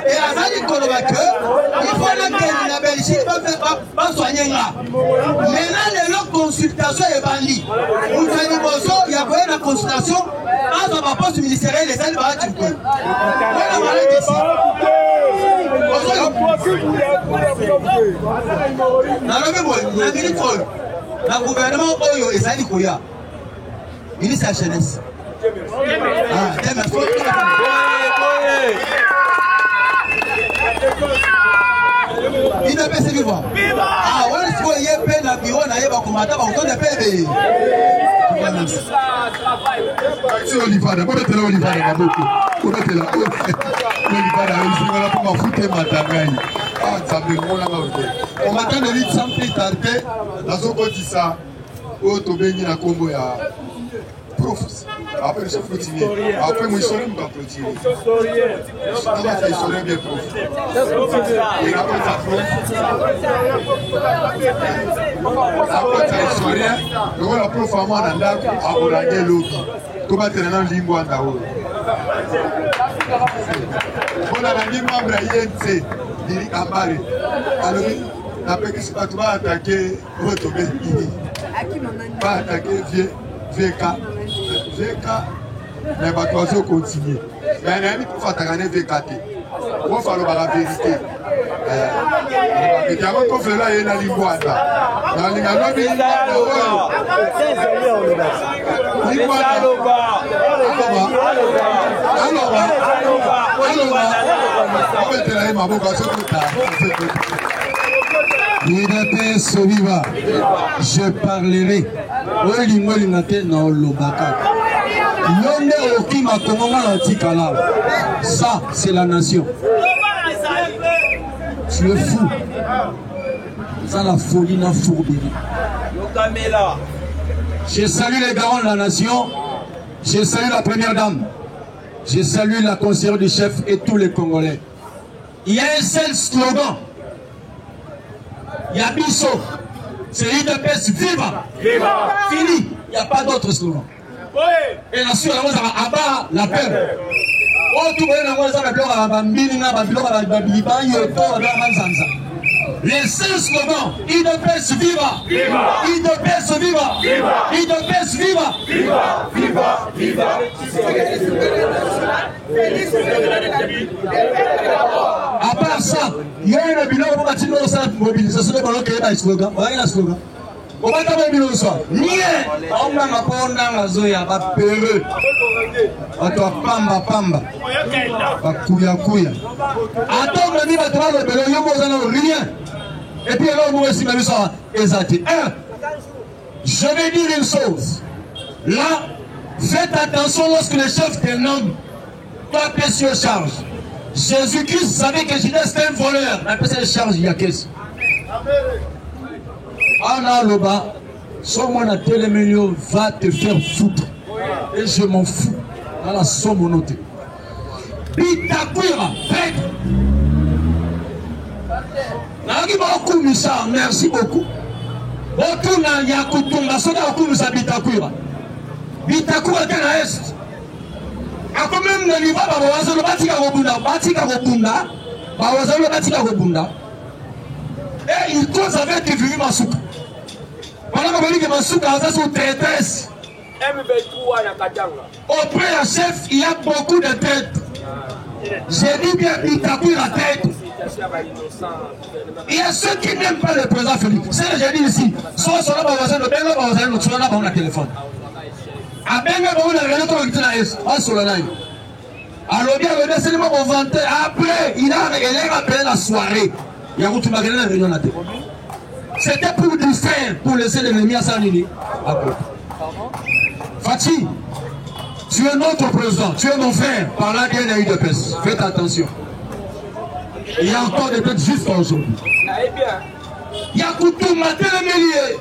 Et Azali Kolobaque, il faut que la Belgique va soigner là. Maintenant, les consultations est bannie. Vous savez, il y a une consultation, dans un poste ministériel, les aides vont être tuées. La gouvernement Oyo et Zali Koya, ministre de la jeunesse. Il ne peut se vivre. Ah, on est sur le pays, la bureau, n'a pas combattu, on donne des pays. C'est Olivada, pourquoi tu es là, Olivada, pourquoi tu es là, Olivada, il faut foutre ma taille. Ah, ça me dérange là. On m'attend de l'île sans plus tarder, dans ce côté ça, où tu bénis la combo ya. Après, je suis continué. Après, moi, je suis un peu continué. Je suis un bien prof. Et après, ça fait. Après, ça est historien. Je vois la prof à moi dans la à Ouragé Loki. Comment tu es dans le limbo en Daou? On a la limbo en Braïense. Diri Ambari. Alors, après, tu vas attaquer votre bébé. Pas attaquer VK. VK, mais va continuer. Mais il faut faire VKT. Il faut faire la vérité. Il y a un peu de là, il y a une lingua. Dans les je parlerai. Ça, c'est la nation. Tu es fou. Ça, la folie, la fourberie. Je salue les garants de la nation. Je salue la première dame. Je salue la conseillère du chef et tous les Congolais. Il y a un seul slogan. Il y a Bisso. C'est UDPS viva. Viva. Fini. Il n'y a pas d'autre slogan. Et la suite, on va abattre la peur. Les seuls slogans, UDPS viva. UDPS viva. UDPS viva. Viva. Viva. À part ça, il y a un bilan pour bâtir nos mobilisation pour créer un slogan. Voilà un slogan. On va t'avoir un bilan ce soir. Rien. On a ma porte dans la zone, va peureux. On doit pamba. Va couya. Attends, on dit, va te voir le bilan, il y a rien. Et puis alors, nous aussi, ça exact. Je vais dire une chose. Là, faites attention lorsque le chef te nomme. Toi, précieux charge. Jésus-Christ savait que Judas était un voleur. Mais après, c'est charge, il y a qu'est-ce. Anna Loba, somme à télémélion va te faire foutre. Et je m'en fous. Dans la somme notée. Bitakwira, prêtre. Merci beaucoup. Otuna Yakutunga Soda Okunusa Bitakwira. Bitakwira Tena Est. A quand même le niveau Bawazo Batika Robunda. Bawazo Batika Robunda. Et il cause avec Kevin Masuka. Voilà que Masuka a son traîtresse. Auprès du chef, il y a beaucoup de têtes. J'ai dit bien Bitakwira tête. Il y a ceux qui n'aiment pas le président Félix. C'est ce que j'ai dit ici. Soit sur la base de Benga, nous avons le téléphone. À Benga, nous avons le téléphone. Alors bien, le décédement au 21. Après, il a rappelé la soirée. Il y a eu une réunion à la télé. C'était pour distraire, pour laisser l'ennemi à Sanini. Fatih, tu es notre président, tu es mon frère, par l'ADN de UDPS. Faites attention. Il y a encore des têtes jusqu'à aujourd'hui. Il y a Koutouma, Télémélié.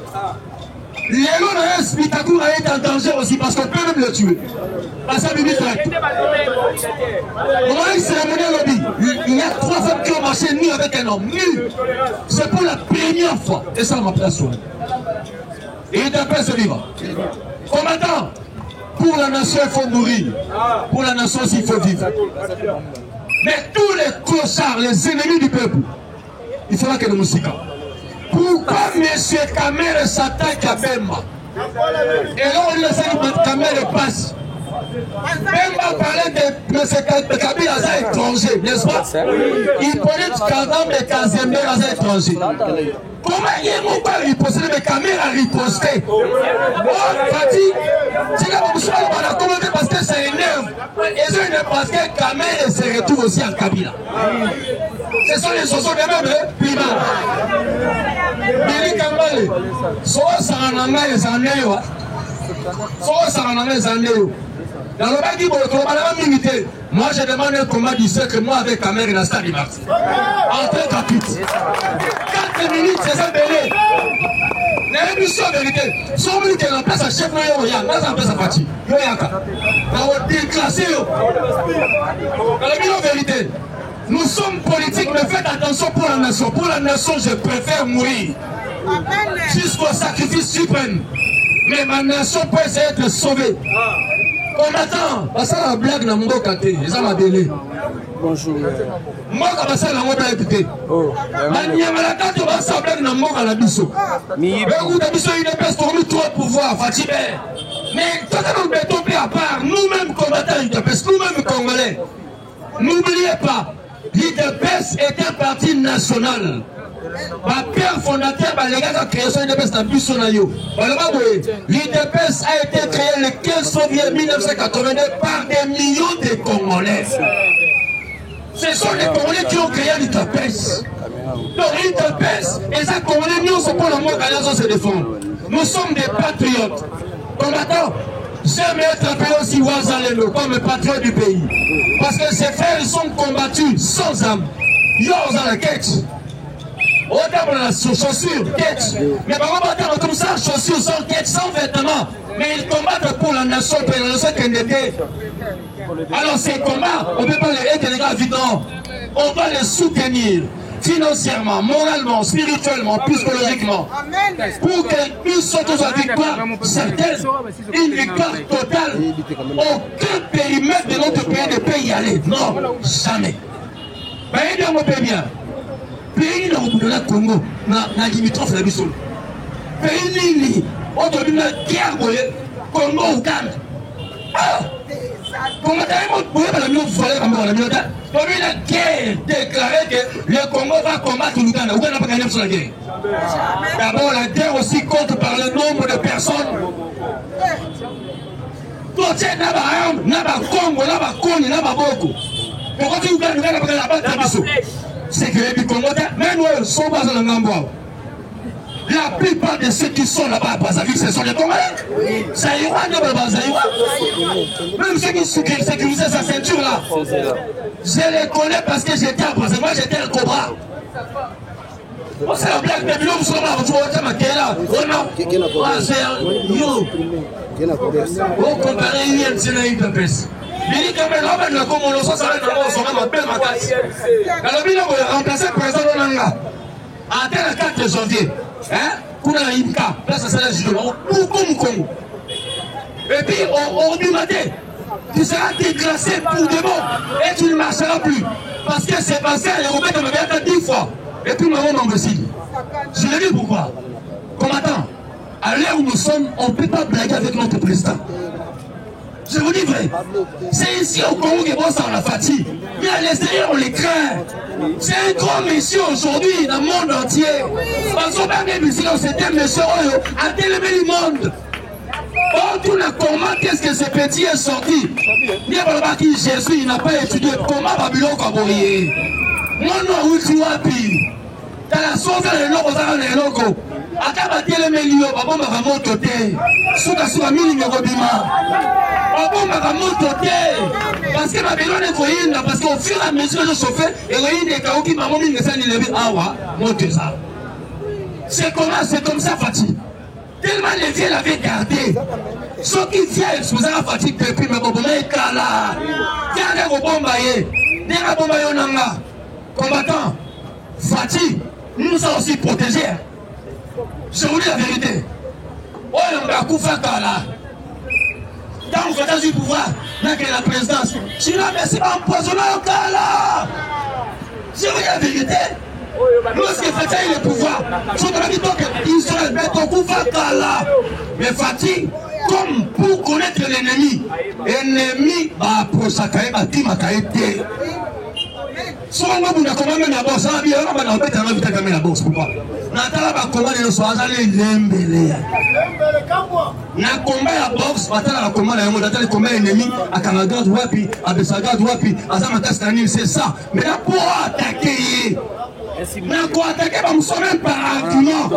Lélo Spitakour a été en danger aussi parce qu'on peut même le tuer. Parce que Bibi traite. Au moment où il s'est ramené au lobby, il y a 3 femmes qui ont marché nu avec un homme. Nu. C'est pour la première fois. Et ça m'a place. Et il est un peu ce vivant. Combattant, pour la nation il faut mourir. Pour la nation aussi il faut vivre. Mais tous les clochards, les ennemis du peuple, il faudra que nous nous siquons. Pourquoi M. Kamel s'attaque à Bemba? Et là on dit que Kamel passe. Bemba parlait de M. Kabila à étranger, n'est-ce pas? Il parlait de Kagame et Kazembe à étranger. Comment il est mon père riposté, mais Kamel a riposté? Oh, Fati, c'est là que on a commenté parce que c'est énerve. Et c'est parce que Kamel se retrouve aussi en Kabila. Ce sont les chansons de même, Pima. Billy Kambale, soit Sarananga et Zanéo. Soit Sarananga et Zanéo. Dans le bain qui est militaire, moi je demande un combat du siècle, moi avec Kamel et la Stade du Marti. Entrée gratuite. 4 minutes, c'est ça, Bélé. L'émission vérité. Son militaire en place à chef, il y a en place à partir. Il y a un déclassé. Dans la mission vérité. Nous sommes politiques, mais faites attention pour la nation. Pour la nation, je préfère mourir. Jusqu'au sacrifice suprême. Mais ma nation peut essayer d'être sauvée. Combattant, ça la blague dans mon côté. Ça m'a donné. Bonjour. Moi, je suis là, je suis là. Mais il y a une blague dans mon côté. Mais il est pas trop pouvoir, Fatibé. Mais tout le monde est tombé à part. Nous-mêmes, combattants, nous-mêmes, Congolais. N'oubliez pas. L'IDPS est un parti national. Le père fondateur, les gars qui ont créé l'IDPS dans Bissonnayo. L'IDPS a été créé le 15 février 1982 par des millions de Congolais. Ce sont les Congolais qui ont créé l'IDPS. Donc l'IDPS, et ça, Congolais, nous sommes pour le monde à se défendre. Nous sommes des patriotes. Combattants. J'aime être appelé aussi Wazaleno comme patriote du pays. Parce que ces frères ils sont combattus sans âme. Ils ont la quête. Autant pour la chaussure, quête. Mais par contre, comme ça, chaussure sans quête, sans vêtements. Mais ils combattent pour la nation, pour la nation qui est. Alors ces combats, on ne peut pas les aider les gars vivants. On doit les soutenir. Financièrement, moralement, spirituellement, psychologiquement, pour qu'ils puissent sortir la victoire certaine, une victoire totale. Aucun périmètre de notre pays ne peut y aller. Non, jamais. Mais il y a un pays bien. Pays dans le Congo, dans la limitrophe de la Bissau. Pays Nini, autour de la guerre, Congo, Ouganda. Comment la guerre déclaré que le Congo va combattre l'Ouganda. Ouganda n'a pas gagné sur la guerre. D'abord, la guerre aussi compte par le nombre de personnes. Tout est n'a pas Congo, n'a pas Congo, n'a pas beaucoup. Pourquoi tu Ouganda n'a pas la bataille? C'est que les Congo, même nous, sont pas dans le Ngamboa. La plupart de ceux qui sont là-bas à Brazzaville, ce sont les Congolais. Ça ira, même ceux qui sécurisaient sa ceinture là. Je les connais parce que j'étais à Brazzaville. Moi j'étais un cobra. C'est la blague de Bilo, vous savez, vous voyez ma gueule là. On compare une sénaïde de peste. Il quand même là, le Congo, ça va être ma belle macasse. Alors, il a remplacé le président Nanga. À tel 4 janvier. Kuna Imka, place à Salah Jidon, beaucoup Congo. Et puis, au du matin, tu seras déclassé pour de bon et tu ne marcheras plus. Parce que c'est passé à l'Europe, on m'a dit 10 fois. Et puis, nous avons imbécile. Je l'ai dit pourquoi. Combattant, à l'heure où nous sommes, on ne peut pas blaguer avec notre président. Je vous dis vrai. C'est ici au Congo que bosse en la fatigue. Mais à l'extérieur, on les craint. C'est un grand monsieur aujourd'hui dans le monde entier. Parce qu'on a même ici, c'était un monsieur à téléviser le monde. Oh, tout le comment qu'est-ce que ce petit est sorti? Il n'y a pas qui Jésus, il n'a pas étudié. Comment Babylone a brillé? Non, non, où tu vas pire? T'as la sauce dans les locaux, dans les locaux. Akaba telemelio, babomba kamoto te. Suka mili ngobima. Babomba kamoto te. Parce que Babylone est koyinda, parce qu'au fur et à mesure de chauffer, et koyinda kaoki mamomi ngesani lebi awa, moteza. C'est comme ça, Fatih. Tellement les vieux l'avaient gardé. Ceux qui viennent exposer la fatigue depuis, mais bon, mais kala. Tiens, les bombaye. Les bombaye nanga. Combattant. Fatih, nous sommes aussi protégés. Je vous dis la vérité. Oh, on va koufa kala. Quand vous faites du pouvoir, là que la présidence. Sinon, mais c'est pas empoisonné au kala. Je vous dis la vérité. Lorsque Fatih a le pouvoir, Israël met au pouvoir là. Mais Fatih, comme pour connaître l'ennemi, l'ennemi va prosacrer, va timakaïté. Soit on a commandé la bourse, on a bien, on a fait un invité à la bourse. Pourquoi? Natala va commander le soir, allez l'embellir. Na combat la boxe, Natala va commander le combat ennemi, à Kanagad Wapi, à Bessagad Wapi, à Zamataskanil, c'est ça. Mais là, pour attaquer. Mais quoi attaquer, nous sommes même par argument.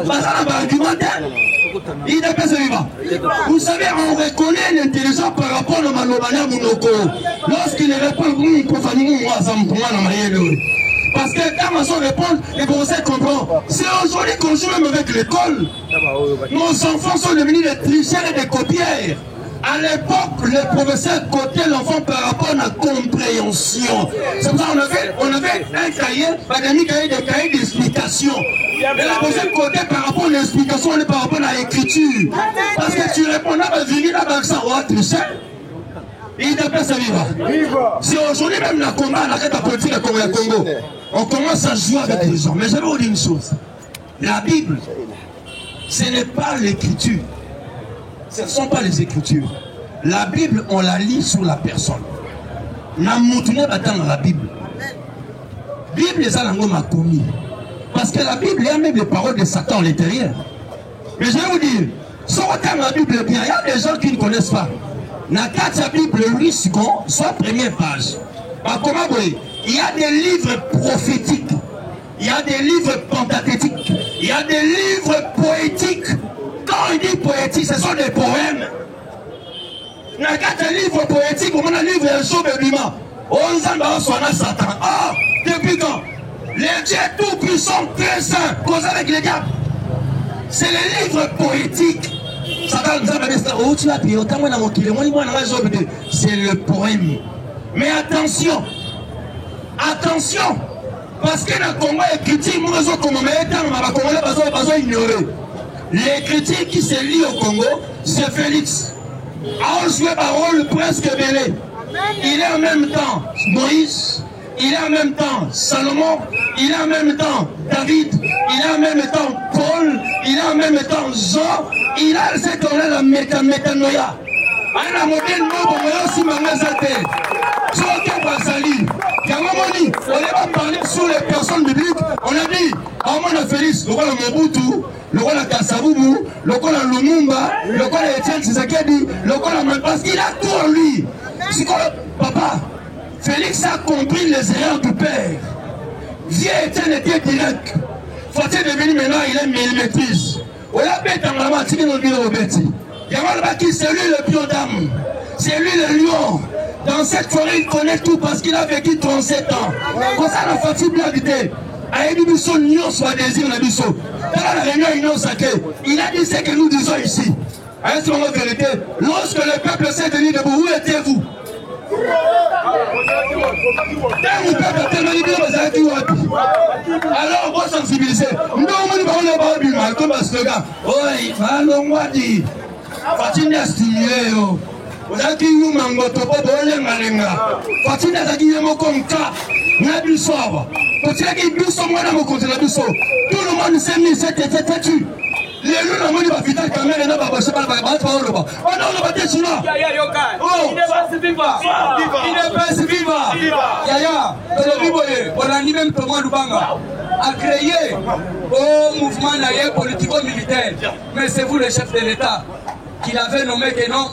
Vous savez, on reconnaît l'intelligence par rapport à Malobania Mounoko. Lorsqu'il répond, oui, il faut faire nous. Parce que quand on répond, les Français comprennent. C'est aujourd'hui qu'on joue même avec l'école. Nos enfants sont devenus des tricheurs et des copières. À l'époque, les professeurs cotaient l'enfant par rapport à la compréhension. C'est pour ça qu'on avait un cahier, des cahiers d'explication. Mais la professeur cotait par rapport à l'explication, on est par rapport à l'écriture. Parce que tu réponds à la ça, on va tricher. Il t'appelle ça vivre. Si aujourd'hui même la combat, la politique de Congo, on commence à jouer avec les gens. Mais je vais vous dire une chose. La Bible, ce n'est pas l'écriture. Ce ne sont pas les Écritures. La Bible, on la lit sur la personne. Na moutouné battant dans la Bible. Bible, les alango m'a commis. Parce que la Bible, il y a même les paroles de Satan à l'intérieur. Mais je vais vous dire, si on regarde la Bible bien, il y a des gens qui ne connaissent pas. Na la Bible, 8 secondes, soit première page. Il y a des livres prophétiques. Il y a des livres pentathétiques. Il y a des livres poétiques. Quand on dit poétique, ce sont des poèmes. Dans quatre livres poétiques, on a un livre de Job et Bima. On s'en soit Satan. Ah, depuis quand? Les dieux tout-puissants, très saints, cause avec les diables. C'est les livres poétiques. C'est le poème. Mais attention, attention, parce que dans le Congo, les critiques, nous sommes comme ignorer. Les critiques qui se lient au Congo, c'est Félix. A joué un rôle presque belé. Il est en même temps Moïse, il est en même temps Salomon, il est en même temps David, il est en même temps Paul, il est en même temps Jean, il a ce qu'on a la métanoïa. On a modèle nouveau, mais aussi Mamazate. On va parler sur les personnes bibliques. On a dit, on a Félix, le roi de Mobutu, le roi de Kassavubu, le roi de Lumumba, le roi de Etienne Tshisekedi, le roi de... Parce qu'il a tout en lui. Papa, Félix a compris les erreurs du père. Vieux Etienne était direct. Fatih est devenu maintenant, il maîtrise. On a bête en maman, tu nous dis au bêtis. C'est lui le pion d'âme. C'est lui le lion. Dans cette forêt, il connaît tout parce qu'il a vécu 37 ans. Comme ça, la Fatih bien habité. Il a dit ce que nous disons ici. Lorsque le peuple s'est tenu debout, où étiez-vous? Alors, on va sensibiliser. Nous, on va comme un slogan. Oui, allons-moi dire. Fatih n'a stimulé. Ozaki yuma ngoto po bolenga lenga. Fatina zaki yemo konka. Na biso aba. Kotiaki biso mwana mokonzi na biso. Tout le monde s'est mis c'était têtu. Les loups n'ont pas vite la caméra et n'a pas passé par la base par le bas. On a le bâti chinois. Il n'est pas si vivant. Il n'est pas si vivant. Yaya, le Biboye, on a ni même Thomas Lubanga a créé au mouvement politico-militaire. Mais c'est vous le chef de l'État qui l'avez nommé que non.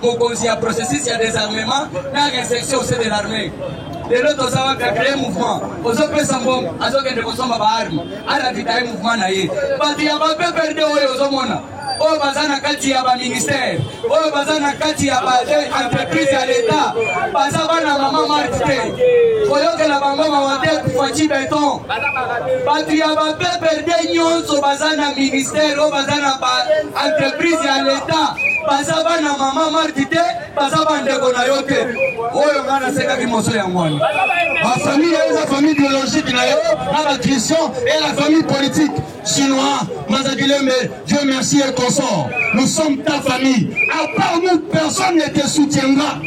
Il y a processus, il y a des armements, il y a une section aussi de l'armée. Les autres ont créé un mouvement. Aux autres personnes, à ceux qui ne consomment pas d'armes, à la vie d'un mouvement. Parce qu'il y a pas de perdre aux hommes. Oh, bazana kati ya ba ministère, oh bazana kati ya ba entreprise ya l'État, bazaba na maman marqué. Oyo que la maman mawate kufachi béton. Batu ya ba perdre nyonso bazana ministère, oh bazana ba entreprise ya l'État. Bazaba na maman marqué, bazaba ndeko na yote. Oyo ngana seka kimoso ya mwana. Ma famille est la famille biologique na yo, la Christian et la famille politique chinois. Mais Dieu merci et consort. Nous sommes ta famille. À part nous, personne ne te soutiendra.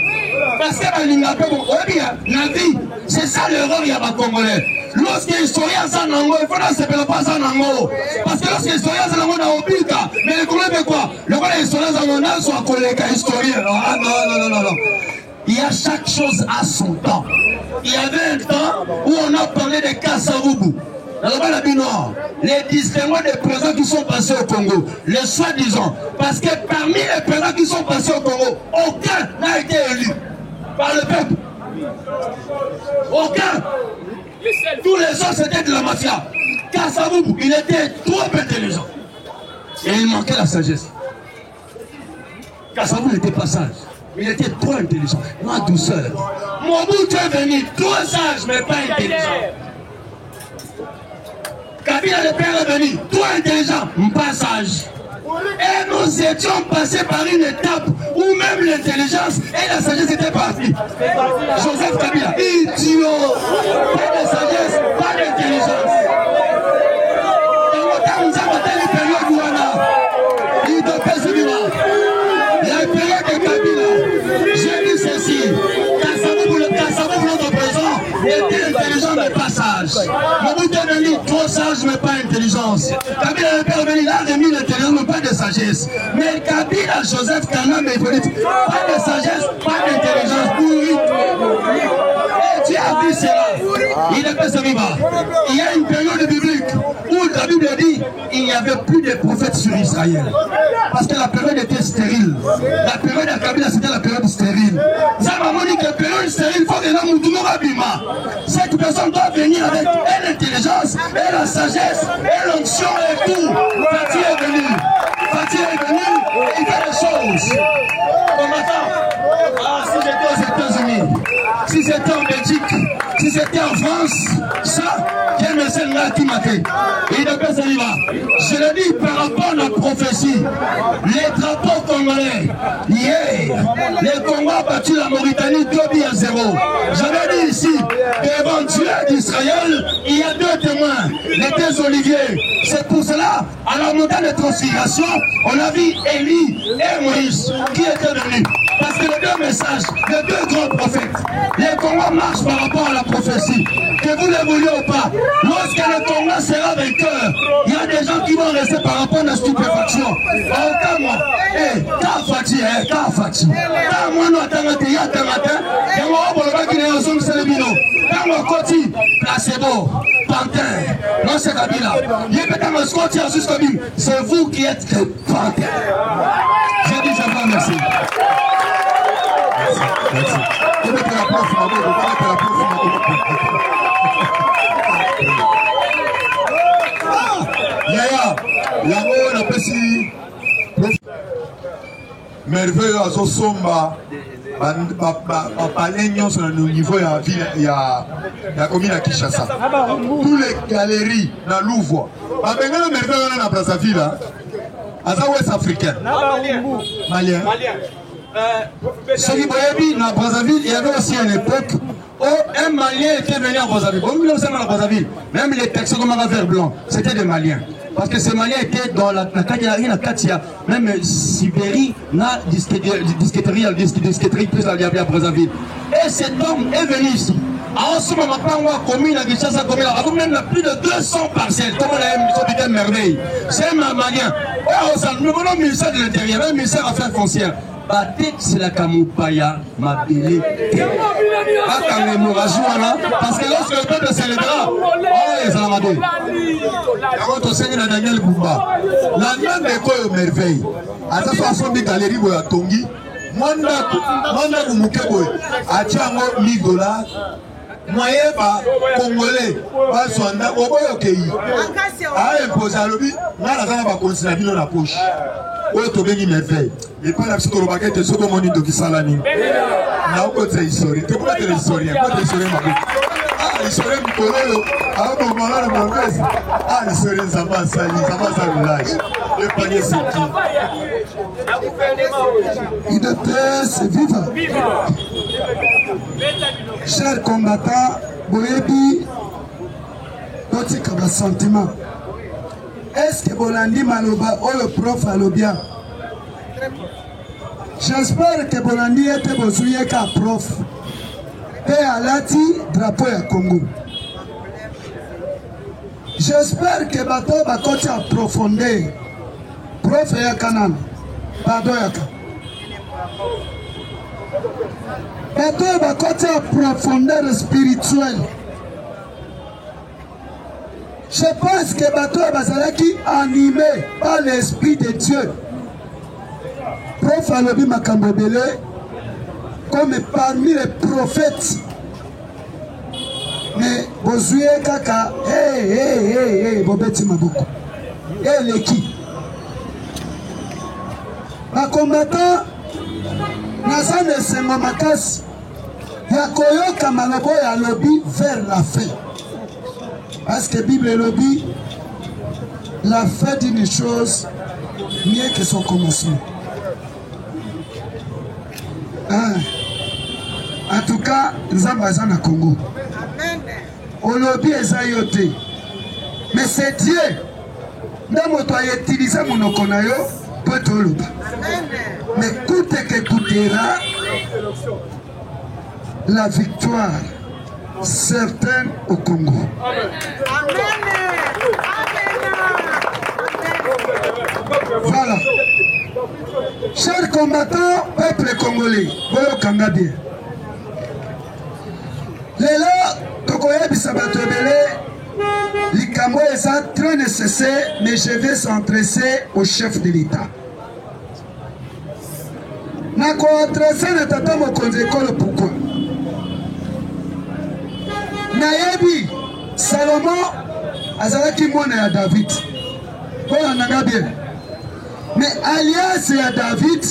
Parce que la vie, c'est ça l'erreur, il y a pas Congolais. Lorsque l'historien s'en nango, il faut ne s'appeler pas ça nango. Parce que lorsque l'historien s'en nango, on a obika. Mais les Congolais fait quoi? Le roi l'historien s'en nango, soit collègue historien. Ah non. Il y a chaque chose à son temps. Il y avait un temps où on a parlé de Kassavubu. Les distingués des présidents qui sont passés au Congo, les soi-disant, parce que parmi les présidents qui sont passés au Congo, aucun n'a été élu par le peuple. Aucun. Tous les autres c'était de la mafia. Kassavubu, il était trop intelligent. Et il manquait la sagesse. Kassavubu n'était pas sage. Il était trop intelligent. Ma douceur. Mobutu est venu trop sage, mais pas intelligent. Kabila le père est venu, trop intelligent, pas sage. Et nous étions passés par une étape où même l'intelligence et la sagesse étaient partis. Joseph Kabila, idiot, pas de sagesse, pas d'intelligence. La période de Kabila, j'ai dit ceci, Kassavubu, notre président, était intelligent mais pas sage. Mobutu est venu trop sage mais pas intelligence. Kabila le père venu, il a remis l'intelligence mais pas de sagesse. Mais Kabila, Joseph Kanam et Hippolyte, pas de sagesse, pas d'intelligence. Et tu as vu cela. Il est passé vivant. Il y a une période biblique où la Bible dit il n'y avait plus de prophètes sur Israël. Parce que la période était stérile. La période de Kabila c'était la période stérile. Ça m'a dit que la période stérile, il faut que l'homme nous. Cette personne doit venir avec l'intelligence, et la sagesse, et l'onction et tout. Fatih est venu. Fatih est venu et il fait des choses. Ah, si j'étais aux États-Unis, si c'était en Belgique, si c'était en France, ça, quel message là qui m'a fait. Et d'après ça, il va. Je le dis par rapport à la prophétie. Les drapeaux congolais, hier, les Congos ont battu la Mauritanie 2-0. J'avais dit ici, devant Dieu d'Israël, il y a deux témoins, les deux Oliviers. C'est pour cela, à la montagne de transfiguration, on a vu Élie et Moïse qui étaient venus. Parce que les deux messages, les deux grands prophètes, les Congos marchent par rapport à la prophétie. Que vous le vouliez ou pas, lorsque le Congo sera vainqueur, il y a des gens qui vont rester par rapport à la stupéfaction. Aucun moi, Kafati, quand moi nous attendons il y a un matin, et moi on va qui est en zone Célébino, quand on continue, placebo, pantin, non c'est Kabila, il y a peut-être un scotch jusqu'au bim, c'est vous qui êtes le pantin. J'ai dit je vous remercie. Merci. Je vais te la prof, maman, je vais te la prof, Yaya, yango na pesi merveilleux azo somba bapale nyonso na niveau ya ville ya commune ya Kinshasa. Tous les galeries na Louvre babengana merveilleux wana na Brazzaville aza ouest africain malien. Ce qui boyebi na Brazzaville, il y avait aussi à l'époque où un Malien était venu à Brazzaville. Bon, nous sommes à Brazzaville. Même les textes comme un verre blanc, c'était des Maliens. Parce que ces Maliens étaient dans la Katia, même Sibérie, na disqueterie plus la à Brazzaville. Et cet homme est venu ici. En ce moment, commune à Kinshasa, commune à même plus de 200 parcelles. Comment la merveille. C'est un Malien. Nous venons au ministère de l'Intérieur, un ministère Affaires foncières. C'est la Kamoupaya, ma belle. Parce que lorsque le peuple célébrera, oh les Alamadés, quand on saigne la Daniel Boumba, la même école merveille, à sa façon de galerie de Tongi, Mwanda Koumouke, à Tiango $1000, moyen ba congolais ba zonda oboyo kei a imposer alobi ngala zana ba considérer bino na poche oyo to bengi merveille et pas la psychologue bakete soko moni doki salani na ko tse histoire te pas de historien pas de historien mako ah historien mkololo ah bon malala mongezi ah historien zamba sali village le panier c'est qui Identité, c'est vivant. Chers combattants, Boyebi, petit comme sentiment. Est-ce que Bolandi Maloba ou le prof Alobia? J'espère que Bolandi était besoin qu'un prof. Et Alati, drapeau à Congo. J'espère que Bato va continuer à profondeur. Prof et Kanan. Pardon, Yaka. Bato va continuer à profondeur spirituelle. Je pense que Bato Bazalaki animé par l'Esprit de Dieu. Prof Alobi Makambobele, comme parmi les prophètes. Mais Bozouye Kaka, hey, Bobeti Maboko. Et l'équipe. Les combattants, Nazan et Sengamakas, Yakoyo Kamalobo et Alobi vers la fin. Parce que la Bible est lobby, la fin d'une chose mieux que son commencement. En tout cas, nous avons un Congo. Au lobby est ayoté. Mais c'est Dieu. Dans mon toit, utilisé mon okonayo pour te le bas. Mais coûte que coûtera la victoire certaine au Congo. Voilà. Chers combattants, peuple congolais, voyons Kangabie. Lélo, Tokoye Bisabatobele, Likambo est très nécessaire, mais je vais s'adresser au chef de l'État. Nako adresser le tata mokonzi école pourquoi? Nayebi Salomon azalaki mwana ya David. Oya nanga bien. Mais alliance ya David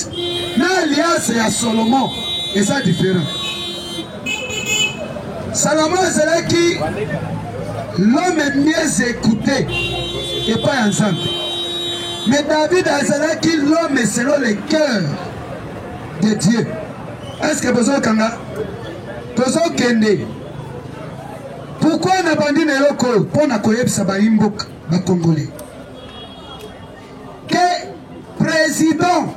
na alliance ya Solomon eza différent. Salomon azalaki l'homme mieux écouté et pas ensemble. Mais David azalaki l'homme selon le cœur de Dieu. Est-ce que besoin kanga? Besoin kende. Pourquoi on a bandit les locaux pour na koyebisa ba imboka ba congolais? Que président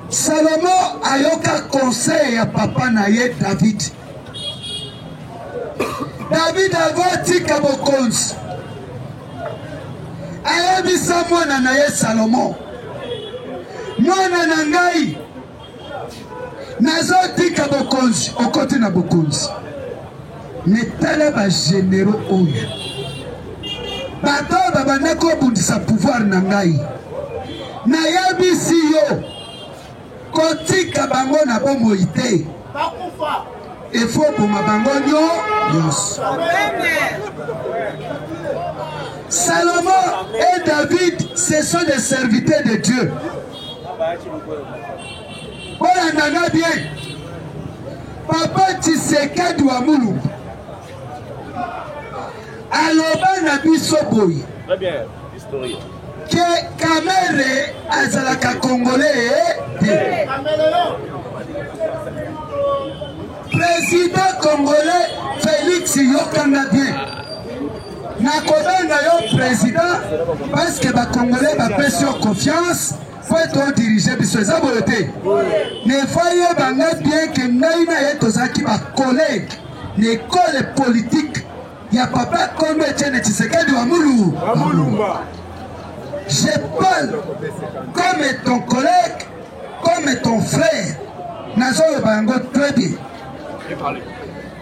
Salomon ayoka conseil à papa naye David. David avoti kabokonzi. Ayebisa mwana naye Salomon. Mwana na ngai nazotika bokonzi okoti na bokonzi. Netala ba généraux oyo. Bato babanda ko bundisa pouvoir na ngai. Nayebisi yo kotika bango na bomoi te. Il faut pour ma bango nyonso. Salomon et David, ce sont des serviteurs de Dieu. Voilà, nana bien. Papa Tshisekedi wa Mulumba. Aloba na biso boy. Très bien, historien. Que Kamere azalaka congolais te. Président congolais Félix yokanga bien. Nakobenga yo président parce que ba congolais ba pesi confiance pour être dirigé biso eza bolote. Ne voyez banga bien que ngai na ye tozaki ba collègue l'école politique ya papa Kombe Etienne Tshisekedi wa Mulumba. Je parle comme ton collègue, comme ton frère. Nazo bango très bien.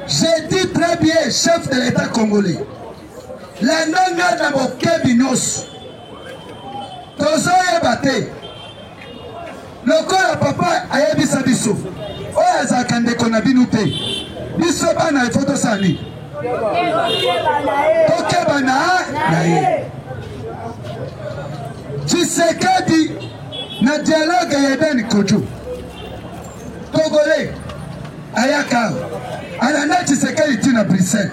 J'ai dit très bien, chef de l'État congolais. La nanga na bokebi nyonso. Tozoyeba te. Lokola papa ayebisa biso. Oyo azalaka ndeko na bino te. biso bana il faut tosala nini tokeba na ye Tshisekedi na dialogue ya Edeni Kojo Togolais ayaka alanda Tshisekedi tina Bruxelles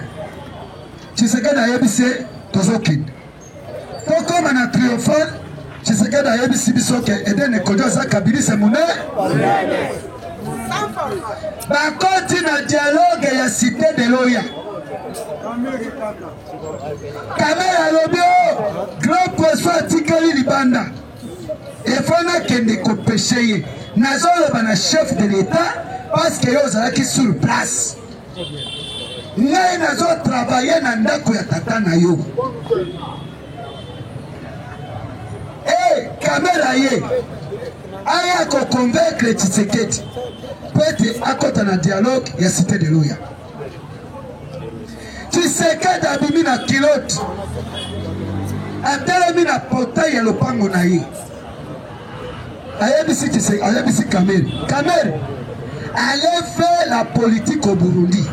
Tshisekedi ayebise tozokende tokoma na triomphal Tshisekedi ayebisi biso ke Edeni Kojo aza kabilise munene bakoti na dialogue ya Cité de l'Oya Kamera lobi grand poisson atikali libanda efona kende kopeshe ye nazoloba na chef de l'État parce que yo ozalaki sur place ngai nazotravaille na ndako ya tata na yo Kamera ye aya koconvaincre Tshisekedi po ete akota na dialogue ya Cité de l'Oya Tshisekedi abimi na kilote atelemi na portail ya lopango na ye ayebisi Kamere allez faire la politique au Burundi.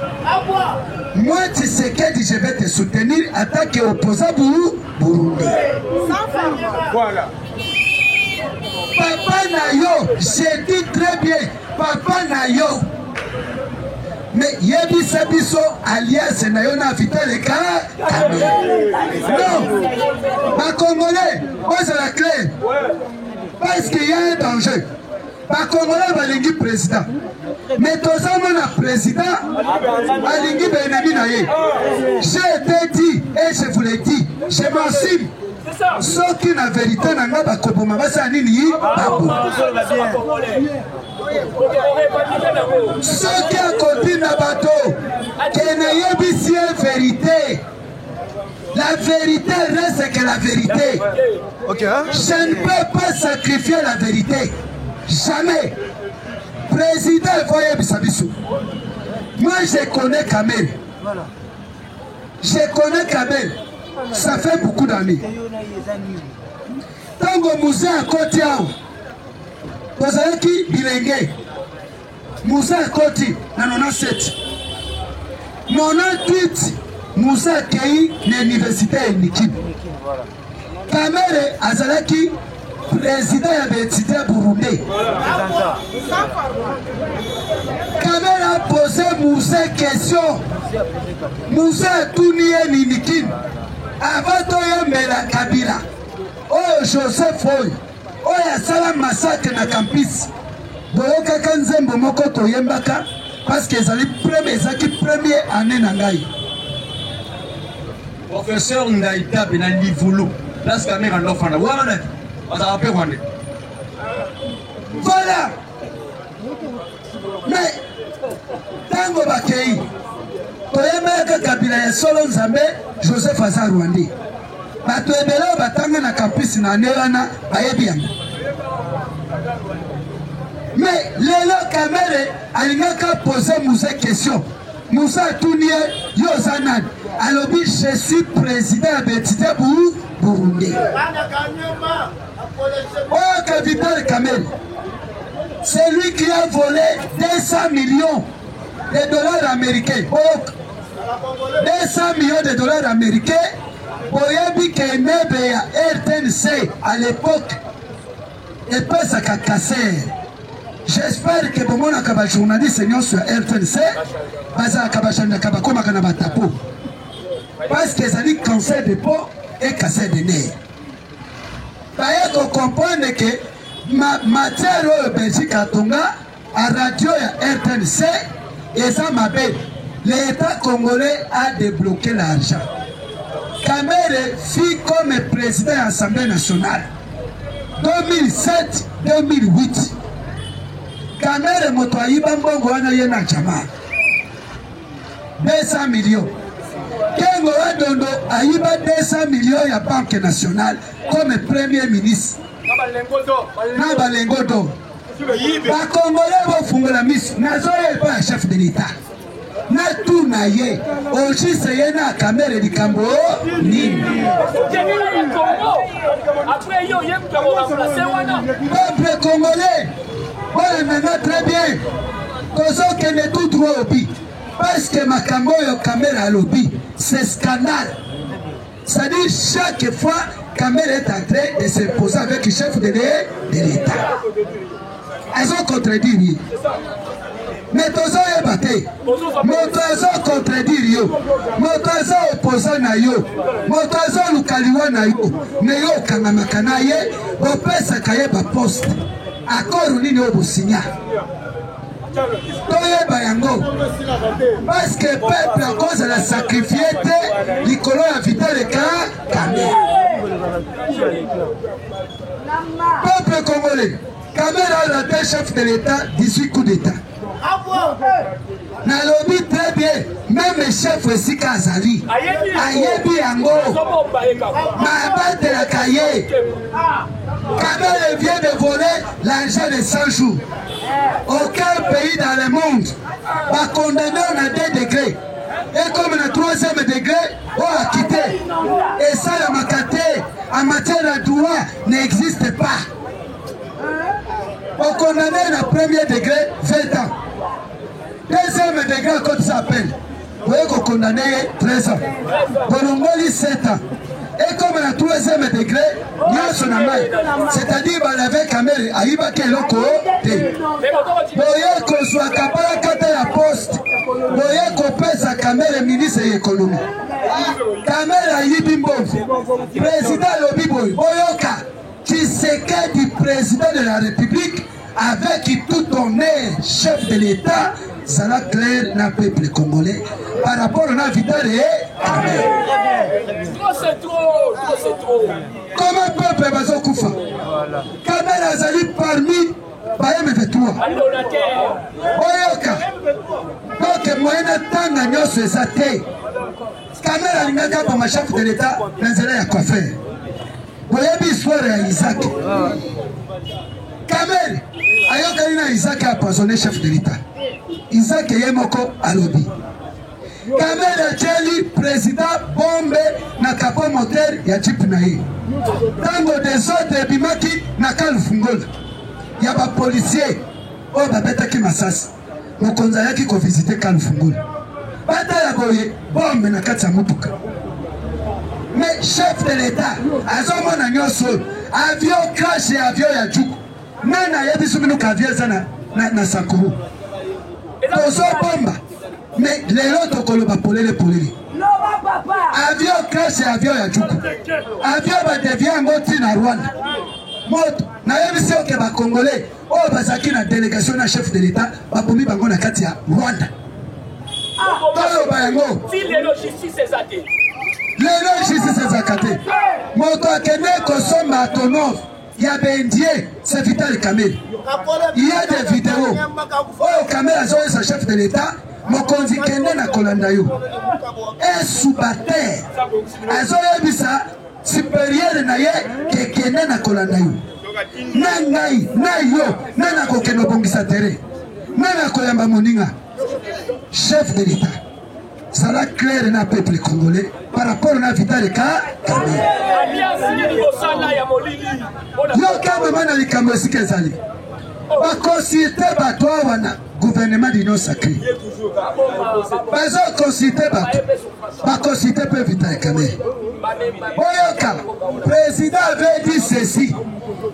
Moi Tshisekedi je vais te soutenir attaque opposant Burundi. Voilà. Papa Nayo, j'ai dit très bien, Papa Nayo. Mais Yebisa Biso, alias Nayo na Vital Kamere. Non, ma Congolais, moi c'est la clé. Parce qu'il y a un danger. Ma Congolais va l'engi président. Mais tous les président, l'engi ennemi naye. J'ai été dit et je vous l'ai dit, je m'assume. Ce qui la vérité n'a pas de basa nini babu. Ce qui a conduit na bateau, que n'a yebisi vérité. La vérité reste que la vérité. Okay. Je ne peux pas sacrifier la vérité. Jamais. Président Voye Bissabissou. Moi je connais Kamel. Je connais Kamel. Ça fait beaucoup d'années. Tango Moussa à Koti Aou. Kozalaki Bilenge. Moussa à Koti. Na 97. 98. Moussa Kei na université ya Nikim. Kamere azalaki président ya Bétité Burundi. Kamere a posé Moussa question. Moussa a tourné Nikim. Avant toyembela Kabila. Oh Joseph Oy. Oh ya sala massacre na campus. Boyoka kanzembo moko toyembaka parce que ezali premier année na ngai. Professeur Ndaïta Benandi Voulou, là c'est caméra l'enfant là. Voilà, on a rappelé Rwanda. Voilà. Mais tango bakei, toyembaka Kabila ya solo Nzambe Joseph aza Rwandais. Bato ebela batanga na campus na nelana bayebi yango. Mais lelo Kamere alingaka poser Moussa question. Moussa Tounie Yozanan. Alors je suis président Bétité Burundi. Oh capitaine Kamel. C'est lui qui a volé 200 millions de dollars américains. 200 millions de dollars américains. Boyebi Kenebe ya RTNC à l'époque. Et pas ça qu'a cassé. J'espère que bon mon akaba journaliste senior sur RTNC baza akaba chanda akaba koma kana batapo parce que ça dit cancer de peau et cancer de nerfs. Baye ko comprendre que matière au Belgique atonga à radio ya RTNC et ça m'appelle l'État congolais a débloqué l'argent. Kamere fut comme président de l'Assemblée nationale 2007-2008. Kamere moto ayiba mbongo wana ye na jamaa 200 millions. Kengo Wadondo ayiba 200 millions ya Banque nationale comme premier ministre. Na balengodo. Ba Congolais vont fungola miss. Nazoye pas chef de l'État. Na tout na ye. Oji seye na Kamere likambo nini. Après yo yem ka remplacer wana. Peuple congolais. Voilà maintenant très bien. Kozo kene tout droit au but. Parce que Makamboyo Kamera Lobby, c'est scandale. C'est-à-dire chaque fois, Kamera est en train de se poser avec le chef de l'État. Elles ont contredit. Mais tous ont ébatté. Moto ont contredit yo. Moto ont opposé na yo. Moto ont lukaliwa na yo. Ne yo kangamakana ye. Bopesa kaye ba poste. Accord nini obo signa. Toyeba yango. Parce que peuple à cause de la sacrifié l'icolo a vité le cas Kamera. Peuple congolais. Kamera a été chef de l'État 18 coups d'État. Na lobby très bien, même le chef aussi Kazali. Ayebi yango. Ma bande de la cahier. Kamera vient de voler l'argent de 100 jours. Aucun pays dans le monde va condamner à 2 degrés. Et comme le 3e degré, on a quitté. Et ça, la macaté, en matière de droit, n'existe pas. On condamne le 1er degré 20 ans. 2e degré, comme ça s'appelle. Vous voyez qu'on condamne 13 ans. Bolongoli 7 ans. Et comme le 3e degré, c'est-à-dire avec Kamera, Aïba Keloko, Boye qu'on soit capable de la poste, Boye qu'on pèse à Kamera, ministre de l'économie. Kamera Yibimbo, président Lobby Boy, Boyoka, qui s'écarte du président de la République avec tout honneur, chef de l'État, ça l'a clair dans le peuple congolais par rapport à la vitale et Trop c'est trop. Comment le peuple va Koufa Kamera Azali parmi M23. Oyoka. Donc, moyen tanga nyoso ezate. Kamera lingaka comme chef de l'État, n'enzela ya quoi faire. Boyebi histoire ya Isaac. Kamera ayoka ina Isaac a empoisonné chef de l'État. Isaac Yemoko alobi. Kamera Cheli président bombe na capot moteur ya jeep na ye. Tango des autres bimaki na Kalufungola. Ya ba policier o babeta ki masasi. Mokonza yaki ko visiter Kalufungola. Bata ya boye bombe na kati ya mutuka. Mais chef de l'État azomona nyoso avion crash ya avion ya juku. Nana yebi suminu ka avion sana na Sakuru. Tozo bomba. Mais les autres koloba polele. Avion crash et avion ya juku. Avion ba devient ngoti na Rwanda. Moto na yebi se oke ba Congolais o bazaki na délégation na chef de l'État ba pomi bango na kati ya Rwanda. Toloba yango. Si les logistes c'est até. Les logistes c'est zakate. Moto akene kosomba atonov. Il y a Bendier, c'est Vital Kamera. Il y a des vidéos. Oh, Kamera Zoé, c'est chef de l'État. Mokonzi Kende na Kolandayo. Et sous-bataire. Azoé Bisa, supérieur na ye, ke Kende na Kolandayo. Nangai, nayo, nana kokeno bongisa tere. Nana koyamba moninga. Chef de l'État. Ça l'a clair dans le peuple congolais par rapport à Vital Kamera. Yo kama mana likambo sikezali. Ba consulter bato wana gouvernement d'union sacrée. Bazo consulter bato. Ba consulter peu Vital Kamera. Oyoka, président avait dit ceci.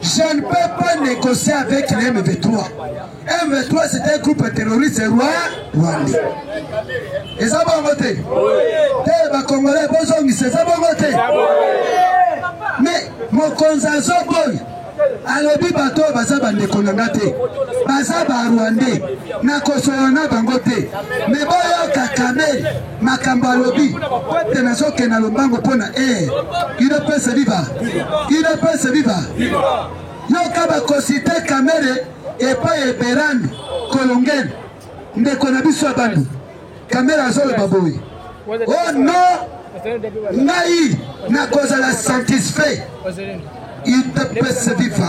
Je ne peux pas négocier avec les M23. M23 c'est un groupe terroriste rwandais. Et ça va voter. Les Congolais, ça va voter. Mais mon konzazo boy, alobi bato baza bandeko na ngate, baza ba Rwandais, na kosolana bangote. Mais boyoka Kamera, makambo alobi, te nazoke na lombango pona il ne peut se vivre. Il ne peut se vivre. Yoka ba kosite Kamera et pas Eberan Kolongen. Ndeko na biso abandu. Kamera zolo baboui. Oh non! Naï n'a cause la satisfait. Il ne peut se vivre.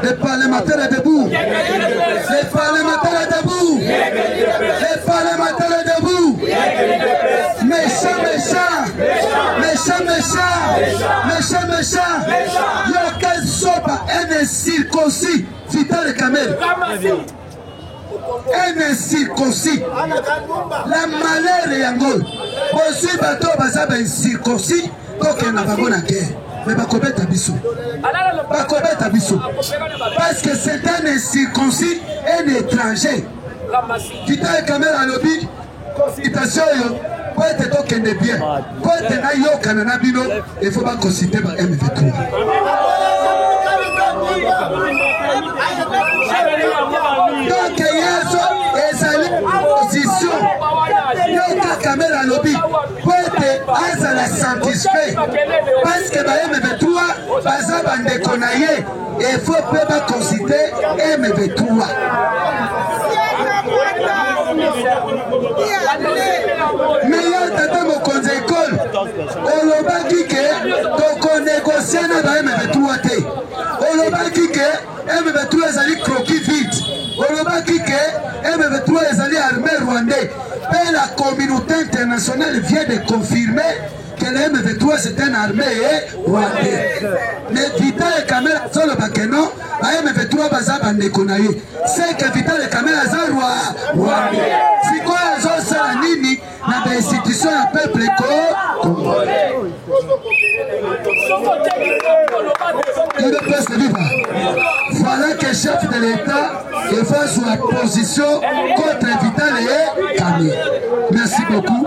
Les parlementaires est debout. Les parlementaires est debout. Les parlementaires est debout. Méchant. Yoka soba un circoncis Vital Kamera. un incirconcis. La malheur yango. Aussi bateau bazaba incirconcis. Donc il n'a pas bonne guerre. Mais bakobeta biso. Bakobeta biso. Parce que c'est un incirconcis, un étranger. Kita caméra lobby. Consultation yo. Pour être tokende bien. Pour être na yo kanana bino, il faut pas consulter ba M23. Donc il y a une position. Yoka Kamela lobby pour être à la satisfait. Parce que ba M23 baza bande konaye il faut pas consulter M23. Mais il y a tata mokonzi école olobaki ke toko négocier na ba M23 te. Olobaki ke M23 ezali croquis vide. Olobaki ke M23 ezali armée rwandais. Et la communauté internationale vient de confirmer que le M23 c'est une armée rwandaise. Mais Vital Kamela solo bakeno, ba M23 baza bande konaye. C'est que Vital Kamela za rwandais. Si quoi zo sala nini na ba institution ya peuple congolais. Voilà que le chef de l'État est face à la position contre Vital et Kamela. Merci beaucoup.